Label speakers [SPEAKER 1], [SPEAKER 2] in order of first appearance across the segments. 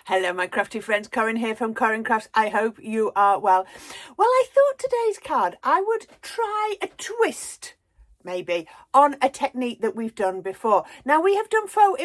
[SPEAKER 1] Hello my crafty friends, Corrine here from Corrine Crafts. I hope you are well. Well, I thought today's card I would try a twist maybe on a technique that we've done before. Now we have done faux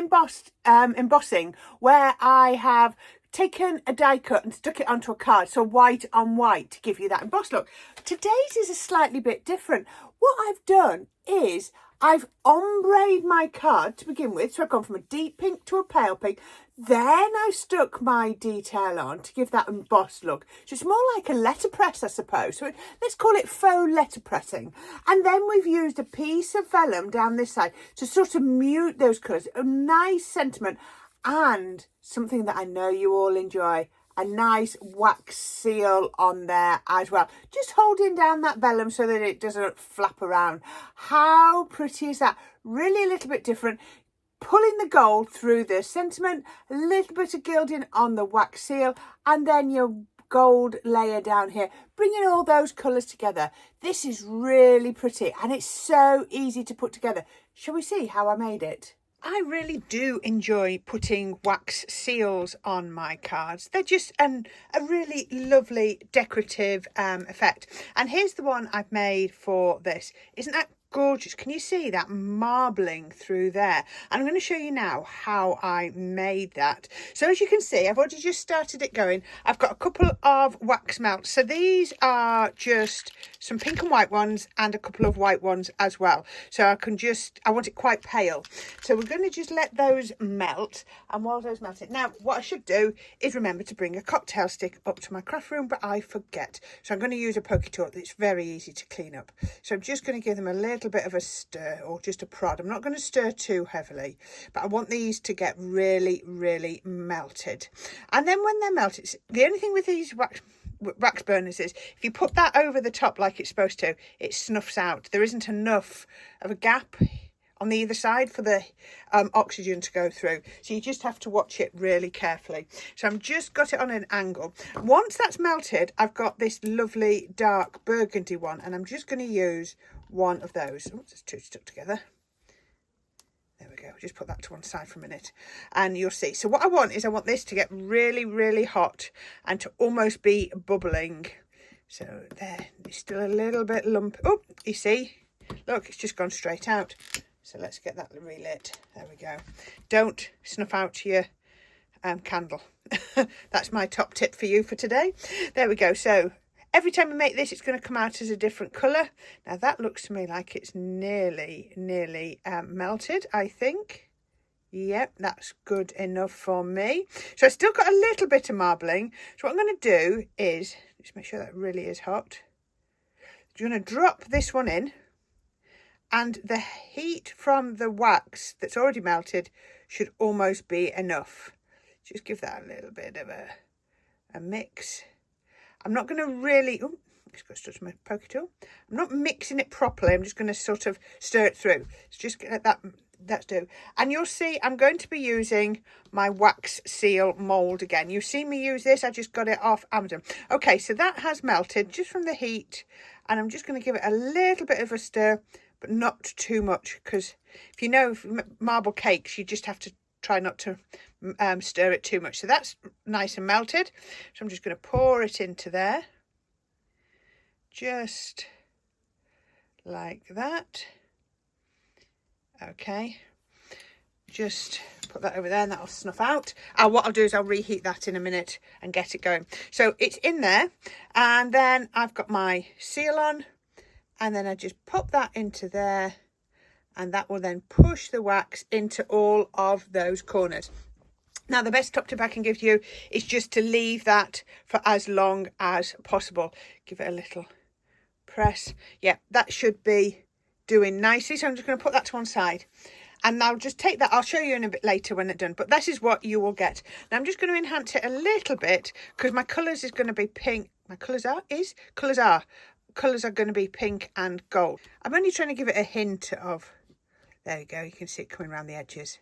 [SPEAKER 1] embossing where I have taken a die cut and stuck it onto a card, so white on white to give you that embossed look. Today's is a slightly bit different. What I've done is I've ombre'd my card to begin with, so I've gone from a deep pink to a pale pink. Then I stuck my detail on to give that embossed look. So it's more like a letterpress, I suppose. So let's call it faux letterpressing. And then we've used a piece of vellum down this side to sort of mute those colours. A nice sentiment and something that I know you all enjoy. A nice wax seal on there as well. Just holding down that vellum so that it doesn't flap around. How pretty is that? Really a little bit different. Pulling the gold through the sentiment, a little bit of gilding on the wax seal, and then your gold layer down here, bringing all those colours together. This is really pretty and it's so easy to put together. Shall we see how I made it? I really do enjoy putting wax seals on my cards. They're just a really lovely decorative effect. And here's the one I've made for this. Isn't that gorgeous? Can you see that marbling through there? And I'm going to show you now how I made that. So as you can see, I've already just started it going. I've got a couple of wax melts. So these are just some pink and white ones and a couple of white ones as well. So I want it quite pale. So we're going to just let those melt. And while those melting, now what I should do is remember to bring a cocktail stick up to my craft room, but I forget. So I'm going to use a pokey tool that's very easy to clean up. So I'm just going to give them a little bit of a stir or just a prod. I'm not going to stir too heavily, but I want these to get really melted. And then when they're melted, the only thing with these wax burners is if you put that over the top like it's supposed to, it snuffs out. There isn't enough of a gap on the either side for the oxygen to go through, so you just have to watch it really carefully. So I'm just got it on an angle. Once that's melted, I've got this lovely dark burgundy one, and I'm just going to use one of those. Oh, there's two stuck together. There we go. Just put that to one side for a minute and you'll see. So what I want this to get really hot and to almost be bubbling. So there, it's still a little bit lumpy. Oh, you see, look, it's just gone straight out. So let's get that relit. There we go. Don't snuff out your candle. That's my top tip for you for today. There we go. So every time we make this, it's going to come out as a different colour. Now that looks to me like it's nearly melted, I think. Yep, that's good enough for me. So I've still got a little bit of marbling. So what I'm going to do is, just make sure that really is hot. I'm going to drop this one in. And the heat from the wax that's already melted should almost be enough. Just give that a little bit of a mix. I'm not going to really, oh, it's got to touch my pokey tool. I'm not mixing it properly. I'm just going to sort of stir it through. So just get that's do. And you'll see I'm going to be using my wax seal mould again. You've seen me use this. I just got it off Amazon. Okay, so that has melted just from the heat. And I'm just going to give it a little bit of a stir, but not too much, because if you know marble cakes, you just have to try not to stir it too much. So that's nice and melted. So I'm just going to pour it into there. Just like that. Okay. Just put that over there and that'll snuff out. What I'll do is I'll reheat that in a minute and get it going. So it's in there. And then I've got my seal on. And then I just pop that into there. And that will then push the wax into all of those corners. Now, the best top tip I can give you is just to leave that for as long as possible. Give it a little press. Yeah, that should be doing nicely. So I'm just going to put that to one side. And I'll just take that. I'll show you in a bit later when it's done. But this is what you will get. Now, I'm just going to enhance it a little bit because my colours is going to be pink. My colours are going to be pink and gold. I'm only trying to give it a hint of, there you go, you can see it coming around the edges.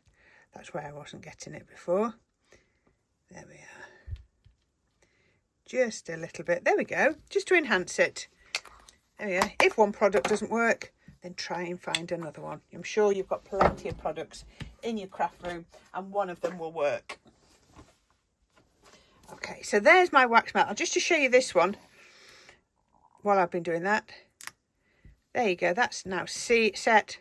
[SPEAKER 1] That's where I wasn't getting it before. There we are. Just a little bit, there we go, just to enhance it. There we go. If one product doesn't work, then try and find another one. I'm sure you've got plenty of products in your craft room and one of them will work. Okay, so there's my wax melt. Just to show you this one while I've been doing that. There you go, that's now set.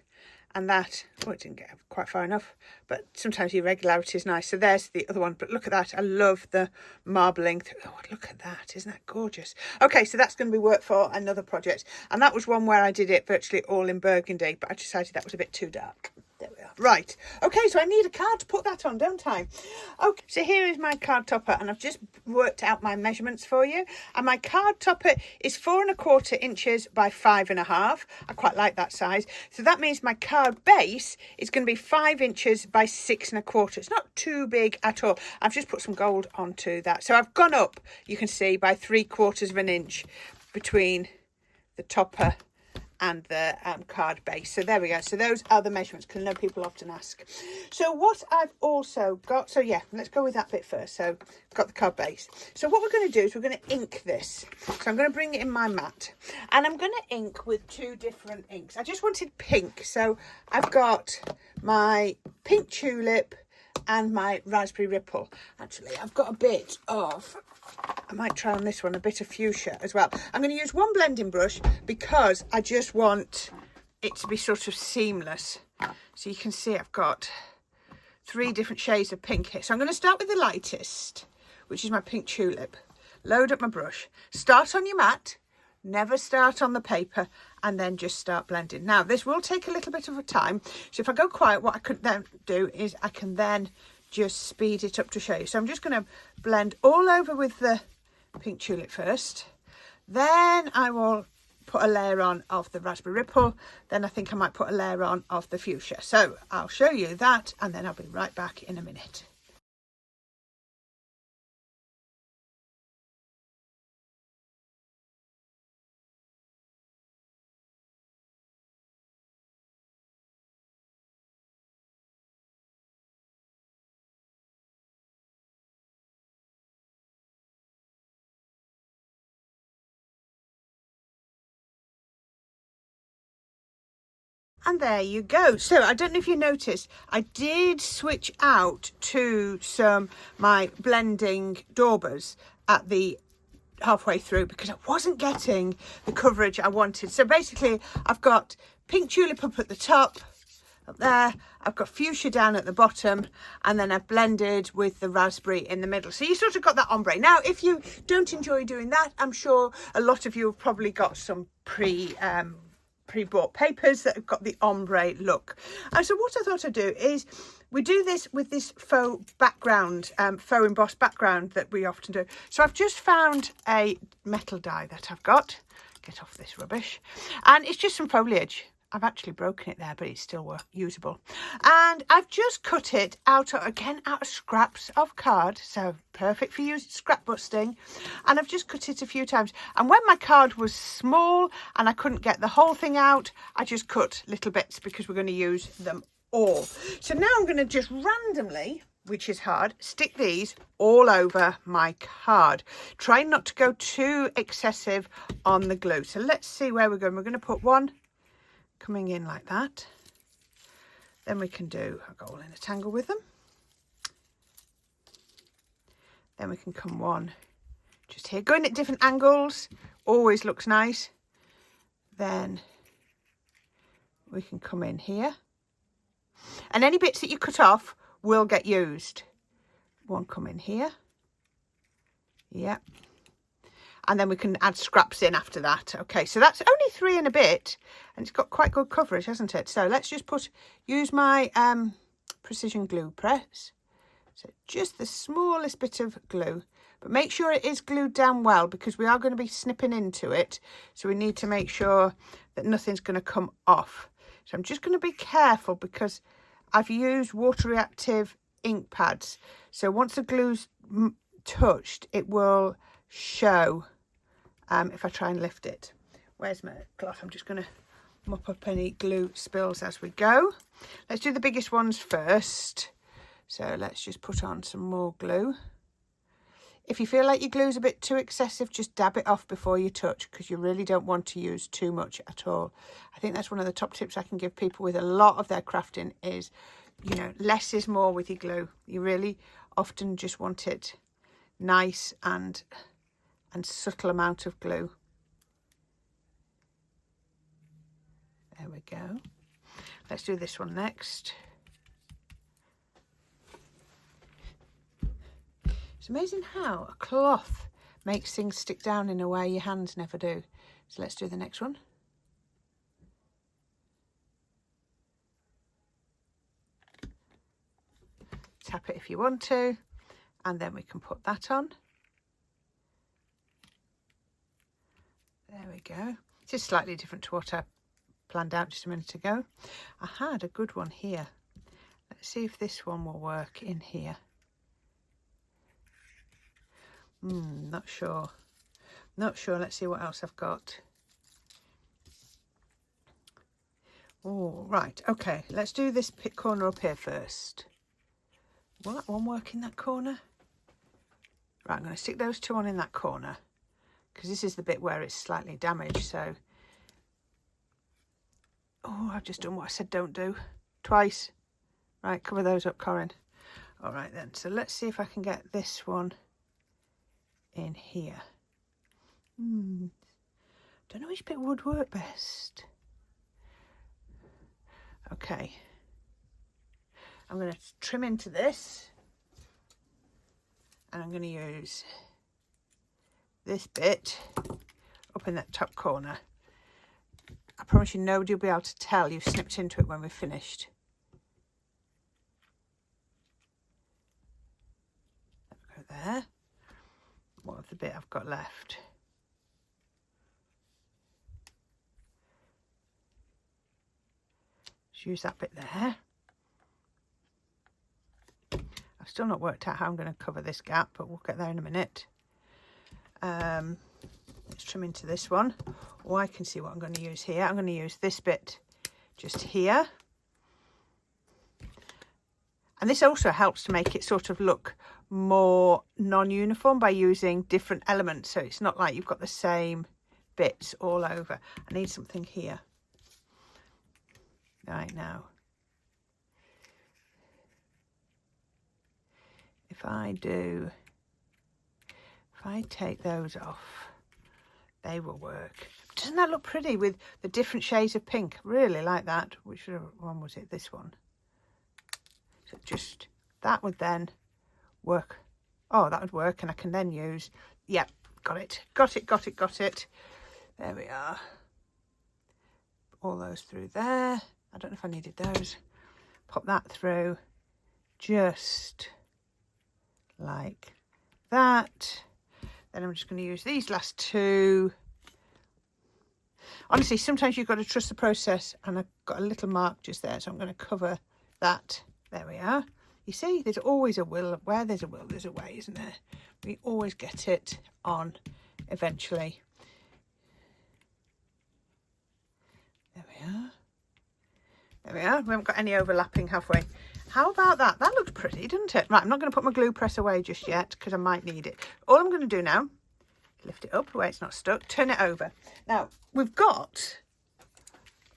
[SPEAKER 1] And that, oh, it didn't get quite far enough, but sometimes the irregularity is nice. So there's the other one, but look at that. I love the marbling. Oh, look at that. Isn't that gorgeous? Okay, so that's going to be work for another project. And that was one where I did it virtually all in burgundy, but I decided that was a bit too dark. There we are. Right. Okay, so I need a card to put that on, don't I? Okay, so here is my card topper, and I've just worked out my measurements for you. And my card topper is 4¼ inches by 5½. I quite like that size. So that means my card base is going to be 5 inches by 6¼ It's not too big at all. I've just put some gold onto that. So I've gone up, you can see, by 3/4 inch between the topper and the card base. So there we go. So those are the measurements, because I know people often ask. So what I've also got, so yeah, let's go with that bit first. So I've got the card base. So what we're going to do is we're going to ink this. So I'm going to bring it in my mat, and I'm going to ink with 2 different inks. I just wanted pink. So I've got my pink tulip and my raspberry ripple. Actually, I've got a bit of, I might try on this one, a bit of fuchsia as well. I'm going to use one blending brush because I just want it to be sort of seamless. So you can see I've got 3 different shades of pink here. So I'm going to start with the lightest, which is my pink tulip. Load up my brush. Start on your mat. Never start on the paper, and then just start blending. Now, this will take a little bit of a time. So if I go quiet, what I could then do is I can then just speed it up to show you. So I'm just going to blend all over with the pink tulip first. Then I will put a layer on of the raspberry ripple. Then I think I might put a layer on of the fuchsia. So I'll show you that, and then I'll be right back in a minute. And there you go. So I don't know if you noticed, I did switch out to my blending daubers at the halfway through because I wasn't getting the coverage I wanted. So basically I've got pink tulip up at the top, up there. I've got fuchsia down at the bottom, and then I've blended with the raspberry in the middle. So you sort of got that ombre. Now, if you don't enjoy doing that, I'm sure a lot of you have probably got some pre-bought papers that have got the ombre look. And so what I thought I'd do is we do this with this faux background, faux embossed background that we often do. So I've just found a metal die that I've got. Get off this rubbish. And it's just some foliage. I've actually broken it there, but it's still usable. And I've just cut it out of scraps of card. So perfect for using scrap busting. And I've just cut it a few times. And when my card was small and I couldn't get the whole thing out, I just cut little bits because we're going to use them all. So now I'm going to just randomly, which is hard, stick these all over my card. Try not to go too excessive on the glue. So let's see where we're going. We're going to put one coming in like that. Then we can do a go all in a tangle with them. Then we can come one just here, going at different angles, always looks nice. Then we can come in here, and any bits that you cut off will get used. One come in here, yep. And then we can add scraps in after that. Okay, so that's only 3 and a bit, and it's got quite good coverage, hasn't it? So let's just use my precision glue press. So just the smallest bit of glue, but make sure it is glued down well because we are going to be snipping into it. So we need to make sure that nothing's going to come off. So I'm just going to be careful because I've used water reactive ink pads. So once the glue's touched, it will show if I try and lift it. Where's my cloth? I'm just going to mop up any glue spills as we go. Let's do the biggest ones first. So let's just put on some more glue. If you feel like your glue's a bit too excessive, just dab it off before you touch because you really don't want to use too much at all. I think that's one of the top tips I can give people with a lot of their crafting is, you know, less is more with your glue. You really often just want it nice and subtle amount of glue. There we go. Let's do this one next. It's amazing how a cloth makes things stick down in a way your hands never do. So let's do the next one. Tap it if you want to, and then we can put that on. There we go. It's just slightly different to what I planned out just a minute ago. I had a good one here. Let's see if this one will work in here. Not sure. Not sure. Let's see what else I've got. Oh, right. Okay, let's do this corner up here first. Will that one work in that corner? Right, I'm going to stick those two on in that corner, because this is the bit where it's slightly damaged, so... Oh, I've just done what I said don't do. Twice. Right, cover those up, Corrine. All right then, so let's see if I can get this one in here. Don't know which bit would work best. Okay. I'm going to trim into this, and I'm going to use this bit up in that top corner. I promise you nobody will be able to tell you've snipped into it when we've finished. Go there. What of the bit I've got left? Just use that bit there. I've still not worked out how I'm going to cover this gap, but we'll get there in a minute. Let's trim into this one. Oh, I can see what I'm going to use here. I'm going to use this bit just here. And this also helps to make it sort of look more non-uniform by using different elements. So it's not like you've got the same bits all over. I need something here. Right now. If I take those off, they will work. Doesn't that look pretty with the different shades of pink? Really like that. Which one was it? This one. So just, that would then work. Oh, that would work, and I can then use, yeah, got it. There we are. All those through there. I don't know if I needed those. Pop that through just like that. Then I'm just going to use these last two. Honestly, sometimes you've got to trust the process, and I've got a little mark just there, so I'm going to cover that. There we are. You see, there's always a will. Where there's a will, there's a way, isn't there? We always get it on eventually. There we are. There we are. We haven't got any overlapping, have we? How about that? That looks pretty, doesn't it? Right, I'm not going to put my glue press away just yet because I might need it. All I'm going to do now, lift it up where it's not stuck, turn it over. Now, we've got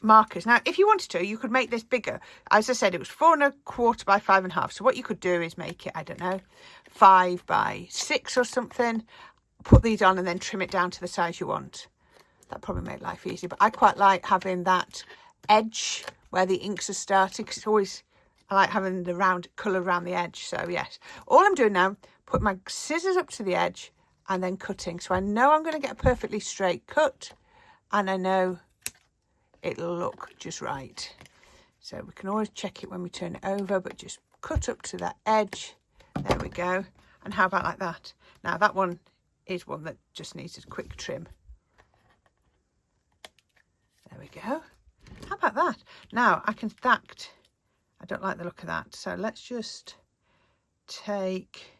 [SPEAKER 1] markers. Now, if you wanted to, you could make this bigger. As I said, it was 4 1/4 by 5 1/2. So what you could do is make it, I don't know, 5 by 6 or something. Put these on and then trim it down to the size you want. That probably make life easy. But I quite like having that edge where the inks are starting, because it's always, I like having the round colour around the edge. So yes, all I'm doing now, put my scissors up to the edge and then cutting. So I know I'm going to get a perfectly straight cut, and I know it'll look just right. So we can always check it when we turn it over, but just cut up to that edge. There we go. And how about like that? Now that one is one that just needs a quick trim. There we go. How about that? Now I can stack. I don't like the look of that. So let's just take,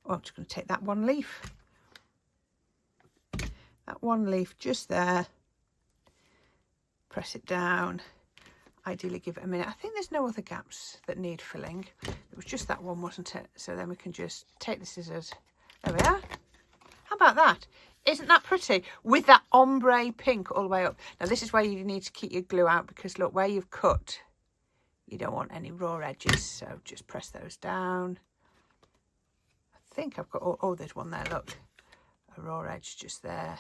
[SPEAKER 1] oh, I'm just going to take that one leaf. That one leaf just there. Press it down. Ideally give it a minute. I think there's no other gaps that need filling. It was just that one, wasn't it? So then we can just take the scissors. There we are. How about that? Isn't that pretty? With that ombre pink all the way up. Now this is where you need to keep your glue out, because look, where you've cut, you don't want any raw edges. So just press those down think I've got, oh, there's one there, look. A raw edge just there.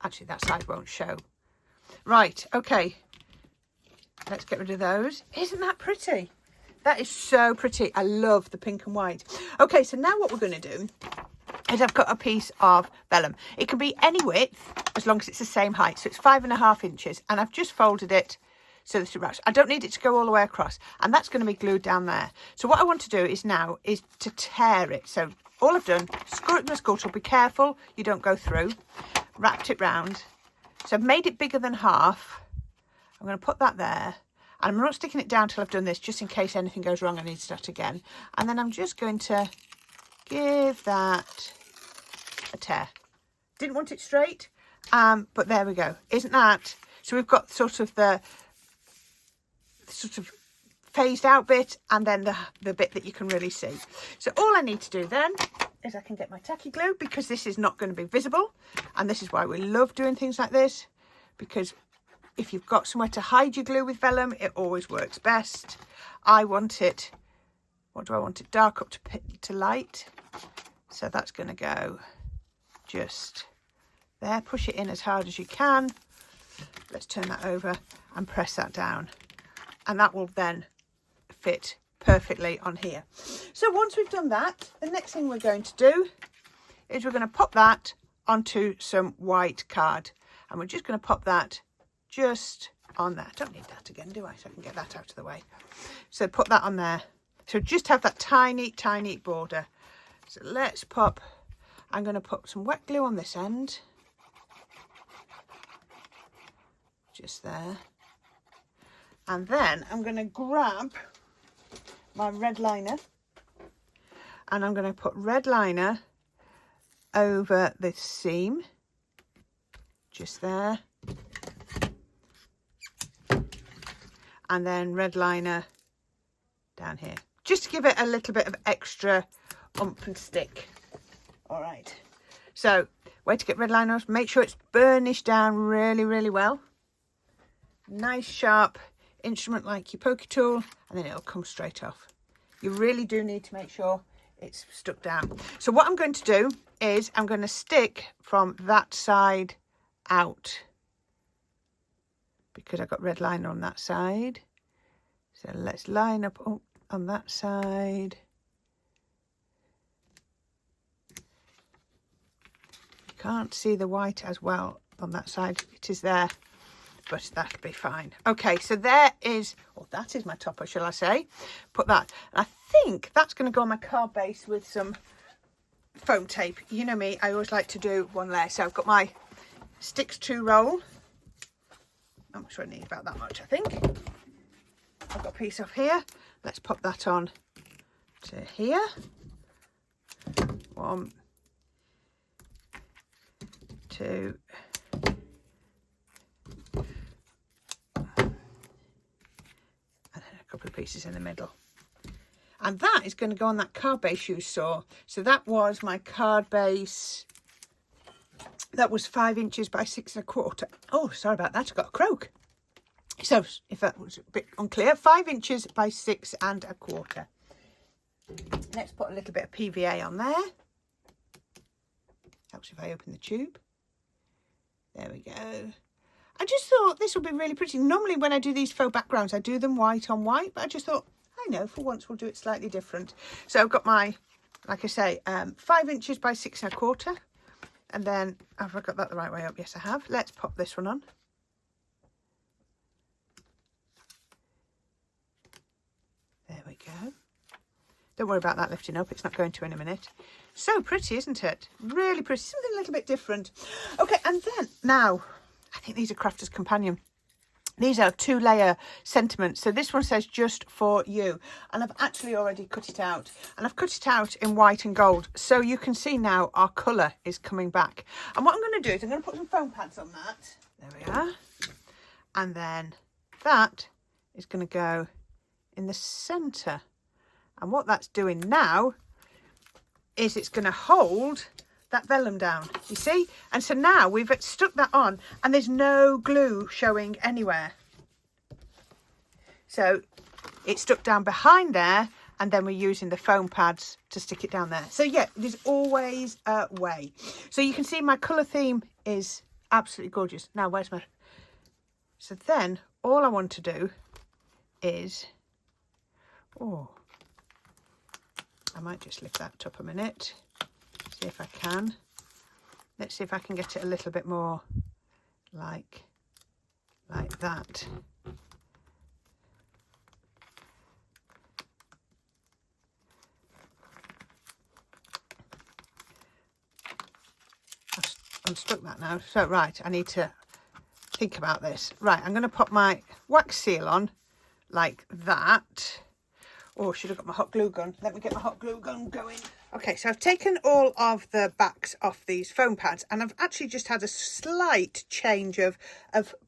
[SPEAKER 1] Actually, that side won't show. Right, okay. Let's get rid of those. Isn't that pretty? That is so pretty. I love the pink and white. Okay, so now what we're going to do is I've got a piece of vellum. It can be any width as long as it's the same height. So it's 5.5 inches, and I've just folded it so that it wraps. I don't need it to go all the way across, and that's going to be glued down there. So what I want to do is now is to tear it. So all I've done, screw it in the school tool. Be careful you don't go through. Wrapped it round. So I've made it bigger than half. I'm going to put that there. And I'm not sticking it down till I've done this, just in case anything goes wrong. I need to start again. And then I'm just going to give that a tear. Didn't want it straight, but there we go. Isn't that? So we've got sort of the phased out bit, and then the bit that you can really see. So all I need to do then is I can get my tacky glue, because this is not going to be visible. And this is why we love doing things like this, because if you've got somewhere to hide your glue with vellum, it always works best. I want it, what do I want it? Dark up to light. So that's going to go just there. Push it in as hard as you can. Let's turn that over and press that down. And that will then fit perfectly on here. So once we've done that, the next thing we're going to do is we're going to pop that onto some white card. And we're just going to pop that just on there. I don't need that again, do I? So I can get that out of the way. So put that on there. So just have that tiny, tiny border. So let's pop, I'm going to put some wet glue on this end. Just there. And then I'm going to grab my red liner. And I'm going to put red liner over this seam. Just there. And then red liner down here, just to give it a little bit of extra oomph and stick. All right, so way to get red liner off, make sure it's burnished down really, really well. Nice sharp instrument like your poker tool, and then it'll come straight off. You really do need to make sure it's stuck down. So what I'm going to do is I'm going to stick from that side out, because I've got red liner on that side. So let's line up on that side. You can't see the white as well on that side. It is there, but that'll be fine. Okay, so there is, oh, that is my topper, shall I say. Put that. And I think that's going to go on my card base with some foam tape. You know me, I always like to do one layer. So I've got my sticks to roll. I'm sure I need about that much, I think. I've got a piece off here. Let's pop that on to here. 1, 2, and then a couple of pieces in the middle. And that is going to go on that card base you saw. So that was my card base. That was 5 inches by 6 1/4. Oh, sorry about that. I got a croak. So if that was a bit unclear, 5 inches by 6 1/4. Let's put a little bit of PVA on there. Helps if I open the tube. There we go. I just thought this would be really pretty. Normally when I do these faux backgrounds, I do them white on white, but I just thought, I know, for once we'll do it slightly different. So I've got my, like I say, 5 inches by 6 1/4. And then, have I got that the right way up? Yes, I have. Let's pop this one on. There we go. Don't worry about that lifting up. It's not going to in a minute. So pretty, isn't it? Really pretty. Something a little bit different. Okay, and then, now, I think these are Crafter's Companion. These are 2-layer sentiments. So this one says just for you. And I've actually already cut it out. And I've cut it out in white and gold. So you can see now our colour is coming back. And what I'm going to do is I'm going to put some foam pads on that. There we are. And then that is going to go in the centre. And what that's doing now is it's going to hold that vellum down, you see? And so now we've stuck that on and there's no glue showing anywhere. So it's stuck down behind there and then we're using the foam pads to stick it down there. So yeah, there's always a way. So you can see my colour theme is absolutely gorgeous. Now where's my... So then all I want to do is... Oh, I might just lift that up a minute, see if I can. Let's see if I can get it a little bit more like that. I've unstuck that now. So right, I need to think about this. Right, I'm going to put my wax seal on like that. Oh, should have got my hot glue gun. Let me get my hot glue gun going. Okay, so I've taken all of the backs off these foam pads, and I've actually just had a slight change of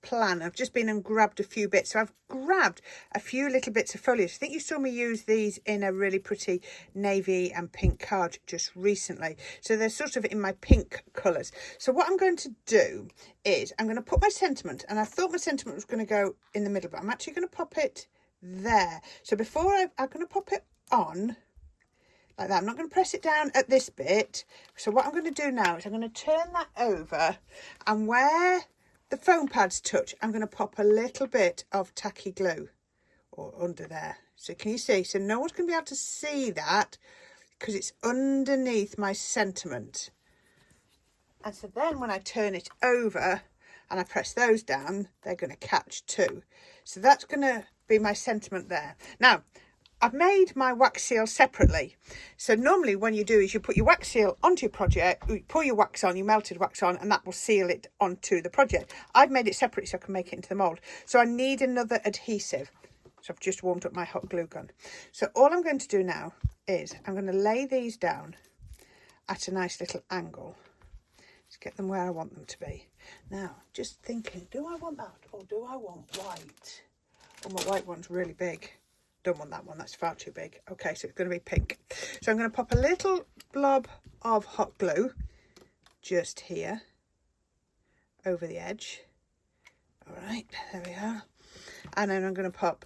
[SPEAKER 1] plan. I've just been and grabbed a few bits. So I've grabbed a few little bits of foliage. I think you saw me use these in a really pretty navy and pink card just recently. So they're sort of in my pink colours. So what I'm going to do is I'm going to put my sentiment, and I thought my sentiment was going to go in the middle, but I'm actually going to pop it there. So before I'm going to pop it on like that. I'm not going to press it down at this bit. So what I'm going to do now is I'm going to turn that over, and where the foam pads touch, I'm going to pop a little bit of tacky glue or under there. So can you see? So no one's going to be able to see that because it's underneath my sentiment. And so then when I turn it over and I press those down, they're going to catch too. So that's going to be my sentiment there. Now, I've made my wax seal separately. So normally when you do is you put your wax seal onto your project, you pour your wax on, your melted wax on, and that will seal it onto the project. I've made it separate so I can make it into the mould. So I need another adhesive. So I've just warmed up my hot glue gun. So all I'm going to do now is I'm going to lay these down at a nice little angle to get them where I want them to be. Now, just thinking, do I want that or do I want white? Oh, my white one's really big. Don't want that one, that's far too big. Okay, so it's going to be pink. So I'm going to pop a little blob of hot glue just here over the edge. All right, there we are. And then I'm going to pop,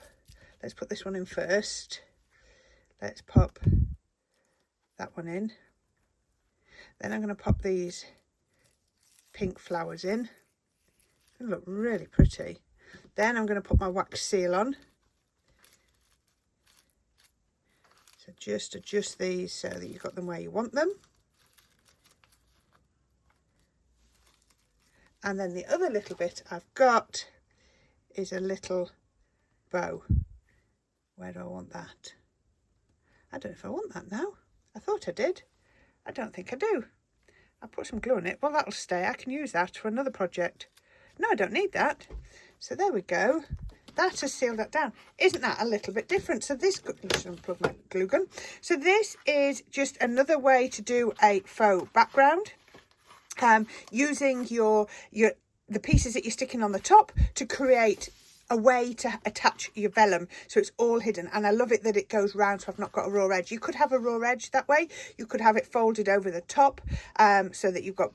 [SPEAKER 1] let's put this one in first. Let's pop that one in. Then I'm going to pop these pink flowers in. They look really pretty. Then I'm going to put my wax seal on. So just adjust these so that you've got them where you want them. And then the other little bit I've got is a little bow. Where do I want that? I don't know if I want that now. I thought I did. I don't think I do. I put some glue on it. Well, that'll stay. I can use that for another project. No, I don't need that. So there we go. That has sealed that down. Isn't that a little bit different? So this, let's unplug my glue gun. So this is just another way to do a faux background. Using the pieces that you're sticking on the top to create a way to attach your vellum so it's all hidden. And I love it that it goes round, so I've not got a raw edge. You could have a raw edge that way. You could have it folded over the top so that you've got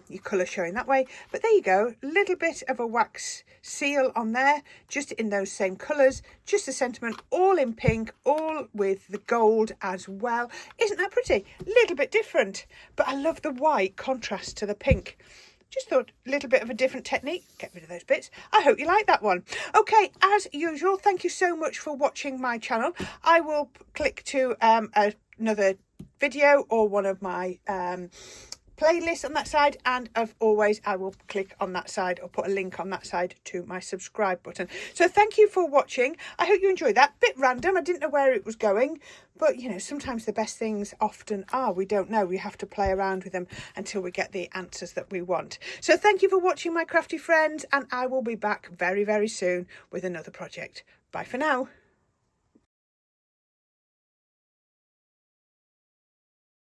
[SPEAKER 1] your colour showing that way. But there you go, a little bit of a wax seal on there, just in those same colours, just a sentiment, all in pink, all with the gold as well. Isn't that pretty? A little bit different, but I love the white contrast to the pink. Just thought a little bit of a different technique. Get rid of those bits. I hope you like that one. Okay, as usual, thank you so much for watching my channel. I will click to another video or one of my playlist on that side, and as always I will click on that side or put a link on that side to my subscribe button. So thank you for watching. I hope you enjoyed that. Bit random, I didn't know where it was going, but you know, sometimes the best things often are, we don't know, we have to play around with them until we get the answers that we want. So thank you for watching, my crafty friends, and I will be back very, very soon with another project. Bye for now.